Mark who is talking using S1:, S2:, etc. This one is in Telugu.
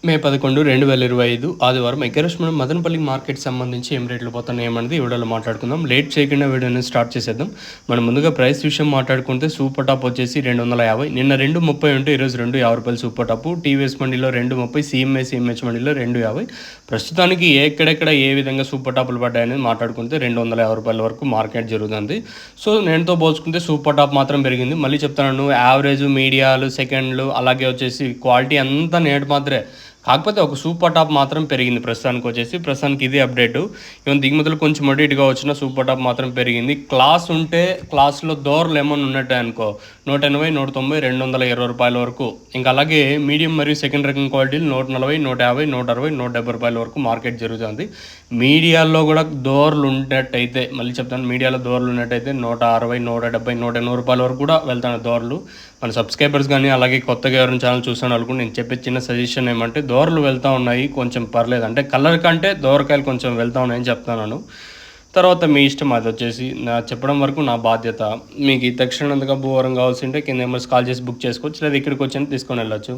S1: మే 11, 2025 ఆదివారం ఎగ్గరేష్‌పురం మదనపల్లి మార్కెట్‌కి సంబంధించి ఏం రేట్లు పోతున్నాయి ఏమన్నది ఈ వీడియోలో మాట్లాడుకుందాం. లేట్ చేయకుండా వీడియోని స్టార్ట్ చేసేద్దాం. మనం ముందుగా ప్రైస్ విషయం మాట్లాడుకుంటే సూపర్ టాప్ వచ్చేసి 250. నిన్న 230 ఉంటే ఈరోజు రూ. 250 సూపర్ టాప్. టీవీఎస్ మండీలో 230, సీఎంహెచ్ మండీలో 250. ప్రస్తుతానికి ఎక్కడెక్కడ ఏ విధంగా సూపర్ టాపులు పడ్డాయనేది మాట్లాడుకుంటే రూ. 250 వరకు మార్కెట్ జరుగుతుంది. సో నేనుతో పోల్చుకుంటే సూపర్ టాప్ మాత్రం పెరిగింది. మళ్ళీ చెప్తాను, యావరేజ్, మీడియాలు, సెకండ్లు అలాగే వచ్చేసి క్వాలిటీ అంతా నేటి మాత్రమే. కాకపోతే ఒక సూపర్ టాప్ మాత్రం పెరిగింది ప్రస్తుతానికి ఇది అప్డేటు. ఈవెన్ దిగుమతులు కొంచెం అటు ఇటుగా వచ్చిన సూపర్ టాప్ మాత్రం పెరిగింది. క్లాస్ ఉంటే క్లాస్లో దోరలు ఏమన్నా ఉన్నట్టే అనుకో 180, 190, రూ. 220 వరకు. ఇంకా అలాగే మీడియం మరియు సెకండ్ రకం క్వాలిటీలు 140, 150, 160, రూ. 170 వరకు మార్కెట్ జరుగుతుంది. మీడియాలో కూడా దోరలు ఉన్నట్టయితే, మళ్ళీ చెప్తాను, మీడియాలో దోరలు ఉన్నట్టయితే 160, 170, రూ. 180 వరకు కూడా వెళ్తాను దోరలు. మన సబ్స్క్రైబర్స్ కానీ అలాగే కొత్తగా ఎవరైనా ఛానల్ చూసాను అనుకుంటే నేను చెప్పే చిన్న సజెషన్ ఏమంటే, దోరలు వెళ్తూ ఉన్నాయి కొంచెం పర్లేదు, అంటే కలర్ కంటే దోరకాయలు కొంచెం వెళ్తూ ఉన్నాయని చెప్తున్నాను. తర్వాత మీ ఇష్టం, అది వచ్చేసి నా చెప్పడం వరకు నా బాధ్యత. మీకు ఈ తక్షణంతగా భూవరం కావాల్సి ఉంటే కింద నెంబర్స్ కాల్ చేసి బుక్ చేసుకోవచ్చు, లేదా ఇక్కడికి వచ్చి తీసుకొని వెళ్ళచ్చు.